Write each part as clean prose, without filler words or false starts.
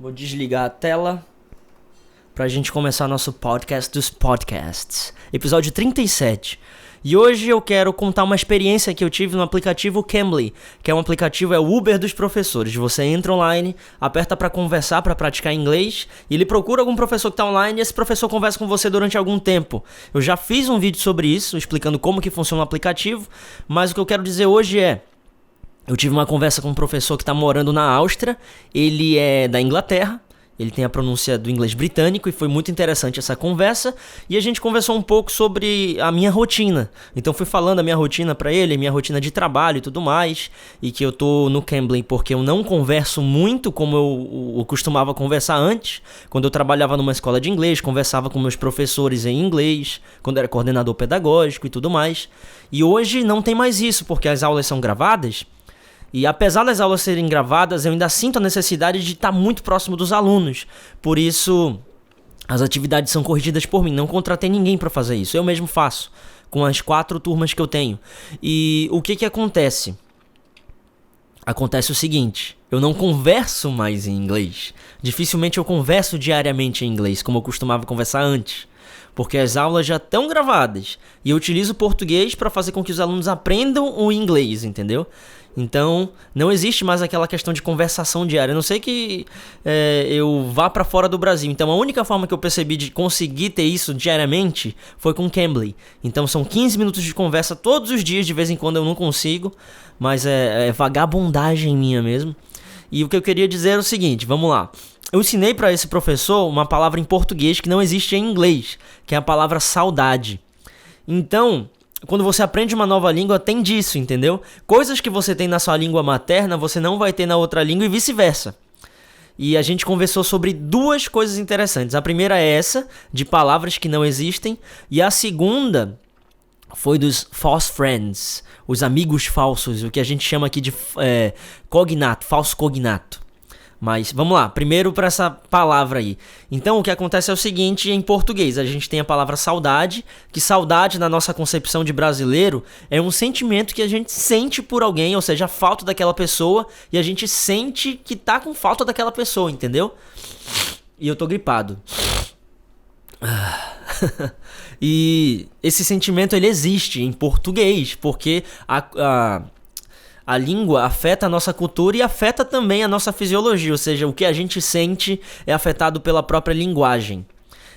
Vou desligar a tela pra gente começar nosso podcast dos podcasts. Episódio 37. E hoje eu quero contar uma experiência que eu tive no aplicativo Cambly, que é um aplicativo, é o Uber dos professores. Você entra online, aperta pra conversar, pra praticar inglês, e ele procura algum professor que tá online e esse professor conversa com você durante algum tempo. Eu já fiz um vídeo sobre isso, explicando como que funciona o aplicativo, mas o que eu quero dizer hoje é: eu tive uma conversa com um professor que está morando na Áustria, ele é da Inglaterra, ele tem a pronúncia do inglês britânico e foi muito interessante essa conversa, e a gente conversou um pouco sobre a minha rotina. Então fui falando a minha rotina para ele, minha rotina de trabalho e tudo mais, e que eu tô no Cambly porque eu não converso muito como eu costumava conversar antes, quando eu trabalhava numa escola de inglês, conversava com meus professores em inglês, quando era coordenador pedagógico e tudo mais. E hoje não tem mais isso, porque as aulas são gravadas. E apesar das aulas serem gravadas, eu ainda sinto a necessidade de estar muito próximo dos alunos. Por isso, as atividades são corrigidas por mim. Não contratei ninguém para fazer isso. Eu mesmo faço, com as 4 turmas que eu tenho. E o que acontece? Acontece o seguinte: eu não converso mais em inglês. Dificilmente eu converso diariamente em inglês, como eu costumava conversar antes. Porque as aulas já estão gravadas. E eu utilizo o português para fazer com que os alunos aprendam o inglês, entendeu? Então, não existe mais aquela questão de conversação diária. A não sei que eu vá para fora do Brasil. Então, a única forma que eu percebi de conseguir ter isso diariamente foi com o Cambly. Então, são 15 minutos de conversa todos os dias. De vez em quando eu não consigo, mas é vagabundagem minha mesmo. E o que eu queria dizer é o seguinte, vamos lá. Eu ensinei para esse professor uma palavra em português que não existe em inglês, que é a palavra saudade. Então, quando você aprende uma nova língua, tem disso, entendeu? Coisas que você tem na sua língua materna, você não vai ter na outra língua e vice-versa. E a gente conversou sobre 2 coisas interessantes. A primeira é essa, de palavras que não existem, e a segunda foi dos false friends, os amigos falsos, o que a gente chama aqui de cognato, falso cognato. Mas vamos lá, primeiro para essa palavra aí. Então o que acontece é o seguinte, em português a gente tem a palavra saudade, que saudade na nossa concepção de brasileiro é um sentimento que a gente sente por alguém, ou seja, a falta daquela pessoa, e a gente sente que tá com falta daquela pessoa, entendeu? E eu tô gripado. E esse sentimento ele existe em português, porque a língua afeta a nossa cultura e afeta também a nossa fisiologia, ou seja, o que a gente sente é afetado pela própria linguagem.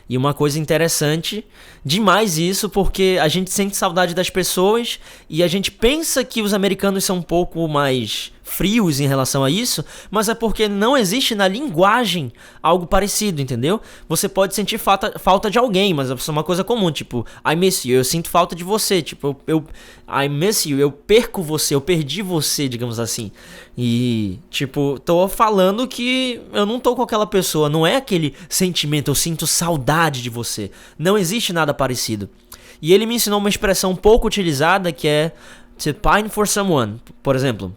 E uma coisa interessante, demais isso, porque a gente sente saudade das pessoas e a gente pensa que os americanos são um pouco mais frios em relação a isso, mas é porque não existe na linguagem algo parecido, entendeu? Você pode sentir falta de alguém, mas é uma coisa comum, tipo, I miss you, eu sinto falta de você, tipo, I miss you, eu perco você, eu perdi você, digamos assim. E, tipo, tô falando que eu não tô com aquela pessoa, não é aquele sentimento, eu sinto saudade de você. Não existe nada parecido. E ele me ensinou uma expressão pouco utilizada que é to pine for someone, por exemplo.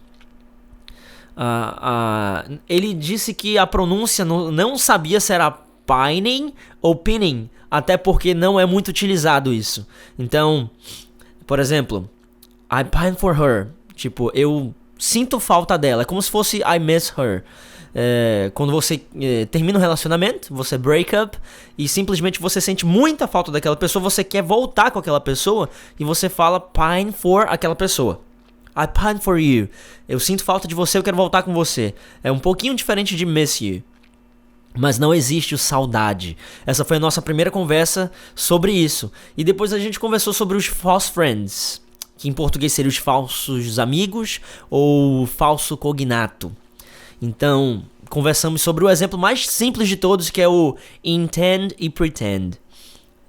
Ele disse que a pronúncia não sabia se era pining ou pinning, até porque não é muito utilizado isso. Então, por exemplo, I pine for her, tipo, eu sinto falta dela, é como se fosse I miss her. Quando você termina um relacionamento, você break up e simplesmente você sente muita falta daquela pessoa, você quer voltar com aquela pessoa e você fala pine for aquela pessoa. I pine for you. Eu sinto falta de você, eu quero voltar com você. É um pouquinho diferente de miss you. Mas não existe o saudade. Essa foi a nossa primeira conversa sobre isso. E depois a gente conversou sobre os false friends, que em português seriam os falsos amigos ou falso cognato. Então, conversamos sobre o exemplo mais simples de todos, que é o intend e pretend.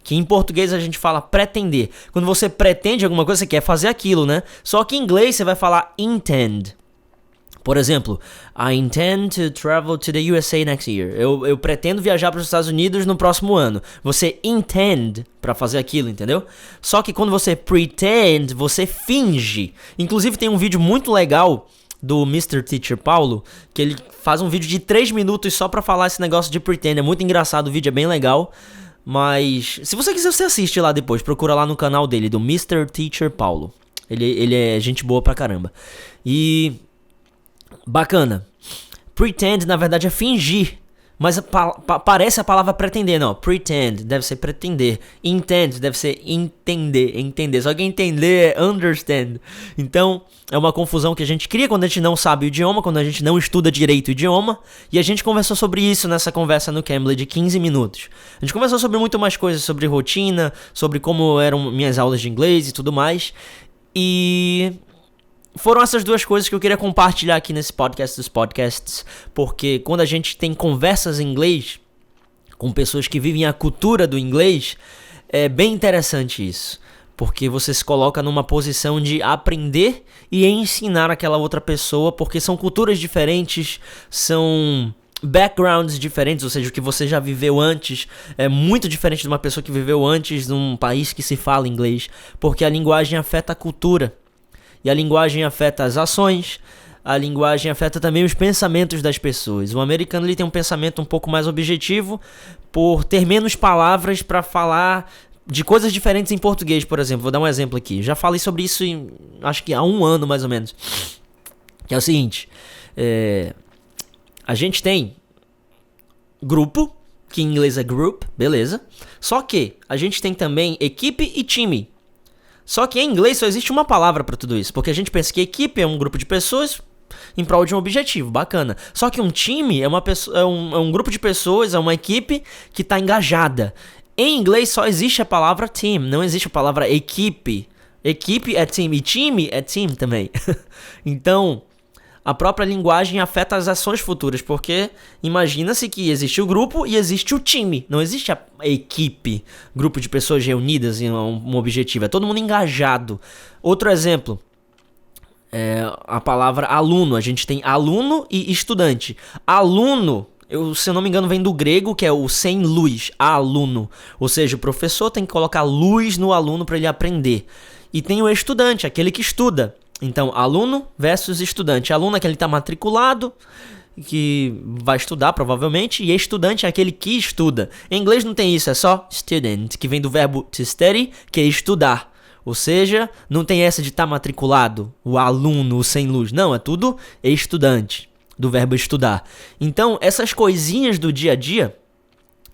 Que em português a gente fala pretender. Quando você pretende alguma coisa, você quer fazer aquilo, né? Só que em inglês você vai falar intend. Por exemplo, I intend to travel to the USA next year. Eu pretendo viajar para os Estados Unidos no próximo ano. Você intend para fazer aquilo, entendeu? Só que quando você pretend, você finge. Inclusive tem um vídeo muito legal do Mr. Teacher Paulo, que ele faz um vídeo de 3 minutos só para falar esse negócio de pretend. É muito engraçado, o vídeo é bem legal. Mas se você quiser, você assiste lá depois. Procura lá no canal dele, do Mr. Teacher Paulo. Ele é gente boa pra caramba. E bacana. Pretend, na verdade, é fingir. mas parece a palavra pretender, não. Pretend deve ser pretender. Intend deve ser entender. Só que entender é understand. Então, é uma confusão que a gente cria quando a gente não sabe o idioma, quando a gente não estuda direito o idioma. E a gente conversou sobre isso nessa conversa no Cambly de 15 minutos. A gente conversou sobre muito mais coisas, sobre rotina, sobre como eram minhas aulas de inglês e tudo mais. E foram essas duas coisas que eu queria compartilhar aqui nesse podcast dos podcasts, porque quando a gente tem conversas em inglês com pessoas que vivem a cultura do inglês, é bem interessante isso, porque você se coloca numa posição de aprender e ensinar aquela outra pessoa, porque são culturas diferentes, são backgrounds diferentes, ou seja, o que você já viveu antes é muito diferente de uma pessoa que viveu antes num país que se fala inglês, porque a linguagem afeta a cultura. E a linguagem afeta as ações, a linguagem afeta também os pensamentos das pessoas. O americano ele tem um pensamento um pouco mais objetivo por ter menos palavras para falar de coisas diferentes em português, por exemplo. Vou dar um exemplo aqui. Já falei sobre isso acho que há 1 ano mais ou menos. Que é o seguinte, a gente tem grupo, que em inglês é group, beleza. Só que a gente tem também equipe e time. Só que em inglês só existe uma palavra para tudo isso, porque a gente pensa que equipe é um grupo de pessoas em prol de um objetivo, bacana. Só que um time é um grupo de pessoas, é uma equipe que está engajada. Em inglês só existe a palavra team, não existe a palavra equipe. Equipe é team e time é team também. Então, a própria linguagem afeta as ações futuras, porque imagina-se que existe o grupo e existe o time, não existe a equipe, grupo de pessoas reunidas em um objetivo, é todo mundo engajado. Outro exemplo, a palavra aluno, a gente tem aluno e estudante. Aluno, se eu não me engano, vem do grego, que é o sem luz, aluno, ou seja, o professor tem que colocar luz no aluno para ele aprender. E tem o estudante, aquele que estuda. Então, aluno versus estudante. Aluno é aquele que está matriculado, que vai estudar provavelmente, e estudante é aquele que estuda. Em inglês não tem isso, é só student, que vem do verbo to study, que é estudar. Ou seja, não tem essa de estar matriculado, o aluno, o sem luz. Não, é tudo estudante, do verbo estudar. Então, essas coisinhas do dia a dia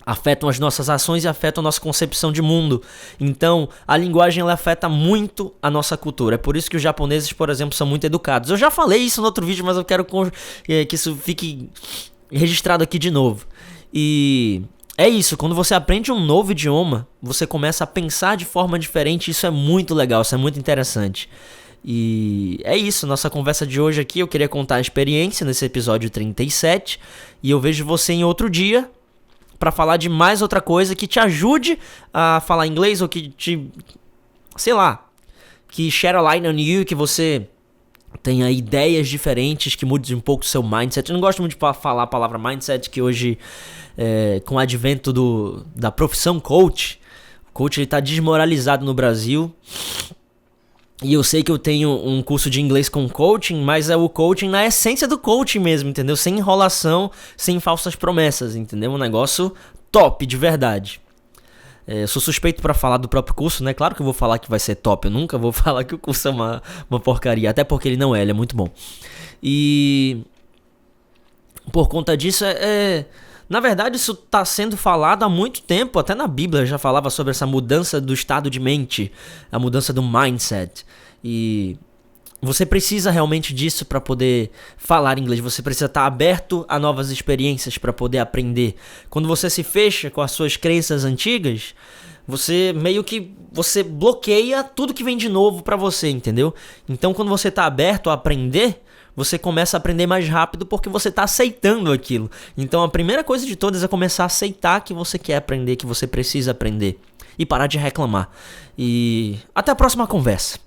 afetam as nossas ações e afetam a nossa concepção de mundo. Então, a linguagem ela afeta muito a nossa cultura. É por isso que os japoneses, por exemplo, são muito educados. Eu já falei isso no outro vídeo, mas eu quero que isso fique registrado aqui de novo. E é isso, quando você aprende um novo idioma, você começa a pensar de forma diferente. Isso é muito legal, isso é muito interessante. E é isso, nossa conversa de hoje aqui. Eu queria contar a experiência nesse episódio 37. E eu vejo você em outro dia para falar de mais outra coisa que te ajude a falar inglês ou que te, sei lá, que share a light on you, que você tenha ideias diferentes, que mude um pouco o seu mindset. Eu não gosto muito de falar a palavra mindset, que hoje, com o advento da profissão coach, o coach está desmoralizado no Brasil. E eu sei que eu tenho um curso de inglês com coaching, mas é o coaching na essência do coaching mesmo, entendeu? Sem enrolação, sem falsas promessas, entendeu? Um negócio top, de verdade. Eu sou suspeito pra falar do próprio curso, né? Claro que eu vou falar que vai ser top, eu nunca vou falar que o curso é uma porcaria, até porque ele não é, ele é muito bom. E por conta disso, na verdade, isso está sendo falado há muito tempo, até na Bíblia já falava sobre essa mudança do estado de mente, a mudança do mindset. E você precisa realmente disso para poder falar inglês, você precisa estar aberto a novas experiências para poder aprender. Quando você se fecha com as suas crenças antigas, você meio que bloqueia tudo que vem de novo para você, entendeu? Então, quando você está aberto a aprender, você começa a aprender mais rápido porque você está aceitando aquilo. Então a primeira coisa de todas é começar a aceitar que você quer aprender, que você precisa aprender. E parar de reclamar. E até a próxima conversa.